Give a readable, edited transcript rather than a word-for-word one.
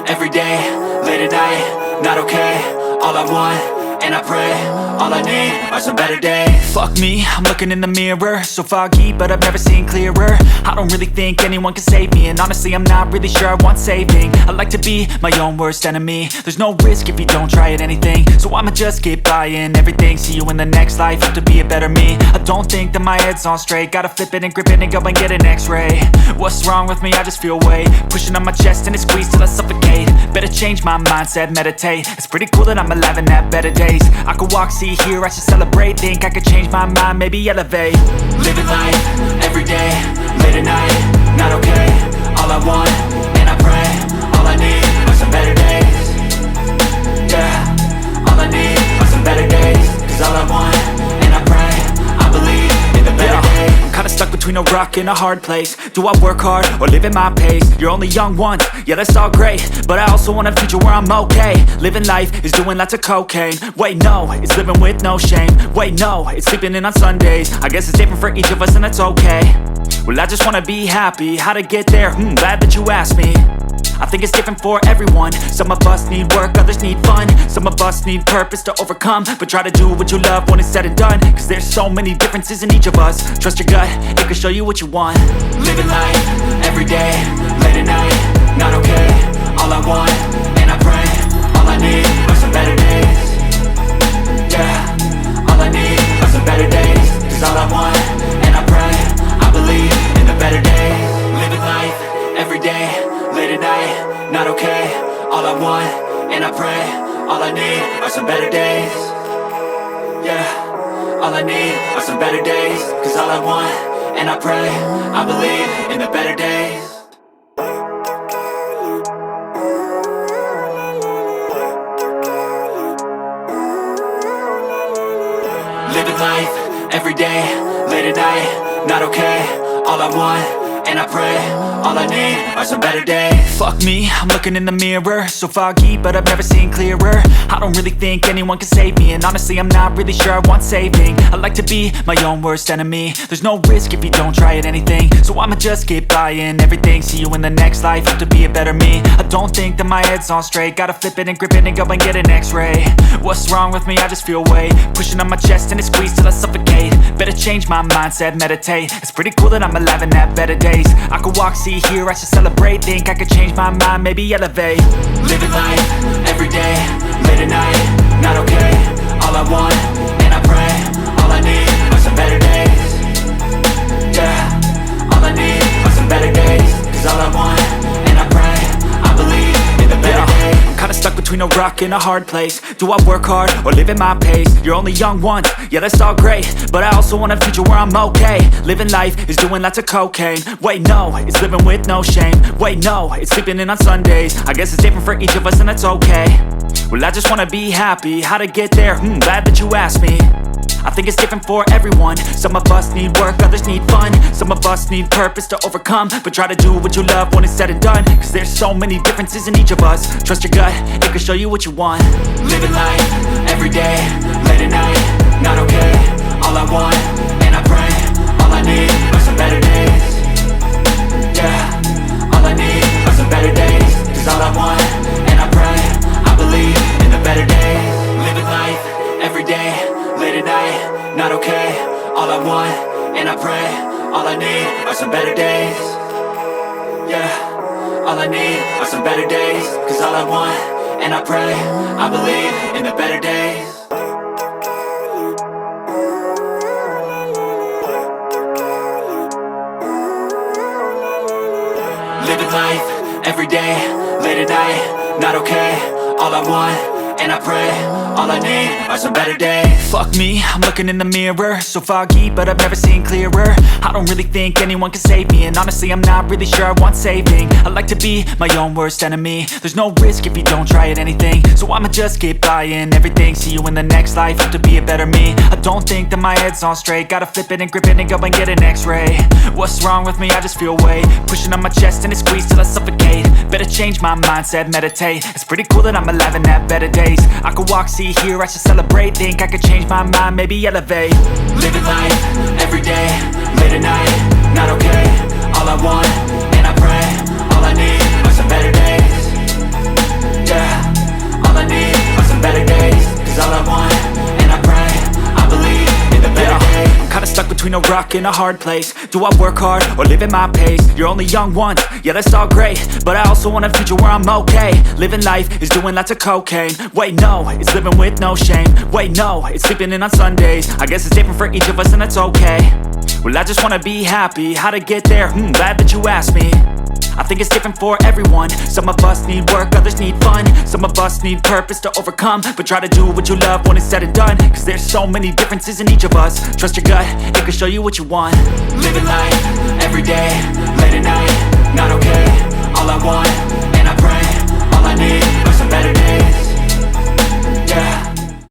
every day, late at night, not okay. All I want, and I pray, all I need are some better days. Fuck me, I'm looking in the mirror, so foggy, but I've never seen clearer. I don't really think anyone can save me, and honestly I'm not really sure I want saving. I like to be my own worst enemy. There's no risk if you don't try at anything, so I'ma just keep buying everything. See you in the next life, have to be a better me. I don't think that my head's on straight, gotta flip it and grip it and go and get an x-ray. What's wrong with me? I just feel weight pushing on my chest and it squeezes till I suffocate. Better change my mindset, meditate. It's pretty cool that I'm alive and have better days. I could walk, see, hear, I should celebrate. Think I could change my mind, maybe elevate. Living life, every day, late at night, not okay. All I want, and I pray, all I need are some better days. Yeah, all I need are some better days. Cause all I want, and I pray, I believe in the better days. I'm kinda stuck between a rock and a hard place. Do I work hard or live at my pace? You're only young once, yeah that's all great, but I also want a future where I'm okay. Living life is doing lots of cocaine. Wait no, it's living with no shame. Wait no, it's sleeping in on Sundays. I guess it's different for each of us and that's okay. Well I just wanna be happy, how to get there? Glad that you asked me. I think it's different for everyone. Some of us need work, others need fun. Some of us need purpose to overcome. But try to do what you love when it's said and done. Cause there's so many differences in each of us. Trust your gut, it can show you what you want. Living life, every day, late at night, not okay. All I want, and I pray, all I need are some better days. Yeah, all I need are some better days. Cause all I want, and I pray, I believe in the better days. Living life, every day, late at night, not okay. All I want, and I pray, all I need are some better days. Yeah, all I need are some better days. Cause all I want, and I pray, I believe in the better days. Living life, every day, late at night, not okay. All I want, and I pray, all I need are some better days. Fuck me, I'm looking in the mirror, so foggy, but I've never seen clearer. I don't really think anyone can save me, and honestly I'm not really sure I want saving. I like to be my own worst enemy. There's no risk if you don't try at anything, so I'ma just keep buying everything. See you in the next life, have to be a better me. I don't think that my head's on straight, gotta flip it and grip it and go and get an x-ray. What's wrong with me? I just feel weight pushing on my chest and it squeezes till I suffocate. Better change my mindset, meditate. It's pretty cool that I'm alive and have better days. I could walk, see, hear, I should celebrate. Think I could change my mind, maybe elevate. Living life, every day, late at night, not okay. All I want, and I pray, all I need are some better days. Yeah, all I need are some better days. Cause all I want, and I pray, I believe in the better days. I'm kinda stuck between a rock and a hard place. Do I work hard or live at my pace? You're only young once, yeah that's all great, but I also want a future where I'm okay. Living life is doing lots of cocaine. Wait no, it's living with no shame. Wait no, it's sleeping in on Sundays. I guess it's different for each of us and that's okay. Well I just wanna be happy, how to get there? Glad that you asked me. I think it's different for everyone. Some of us need work, others need fun. Some of us need purpose to overcome. But try to do what you love when it's said and done. Cause there's so many differences in each of us. Trust your gut, it can show you what you want. Living life, every day, late at night, not okay. All I want, and I pray, all I need are some better days. Yeah, all I need are some better days. Cause all I want, and I pray, I believe in the better days. Living life, every day, late at night, not okay. All I want, and I pray, all I need are some better days. Yeah, all I need are some better days. Cause all I want, and I pray, I believe in the better days. Living life, every day, late at night, not okay. All I want, and I pray, all I need are some better days. Fuck me, I'm looking in the mirror, so foggy, but I've never seen clearer. I don't really think anyone can save me, and honestly I'm not really sure I want saving. I like to be my own worst enemy. There's no risk if you don't try at anything, so I'ma just keep buying everything. See you in the next life, have to be a better me. I don't think that my head's on straight, gotta flip it and grip it and go and get an x-ray. What's wrong with me? I just feel weight pushing on my chest and it squeezes till I suffocate. Better change my mindset, meditate. It's pretty cool that I'm alive and have better days. I could walk, see, hear, I should celebrate. Think I could change my mind, maybe elevate. Living life, every day, late at night, not okay. All I want, and I pray, all I need are some better days. is all I want. And I pray, I believe in the better days. I'm kinda stuck between a rock and a hard place. Do I work hard or live at my pace? You're only young once, yeah that's all great, but I also want a future where I'm okay. Living life is doing lots of cocaine. Wait no, it's living with no shame. Wait no, it's sleeping in on Sundays. I guess it's different for each of us and that's okay. Well I just wanna be happy, how to get there? Glad that you asked me. I think it's different for everyone. Some of us need work, others need fun. Some of us need purpose to overcome. But try to do what you love when it's said and done, cause there's so many differences in each of us. Trust your gut, it can show you what you want. Living life, everyday, late at night, not okay. All I want, and I pray, all I need are some better days.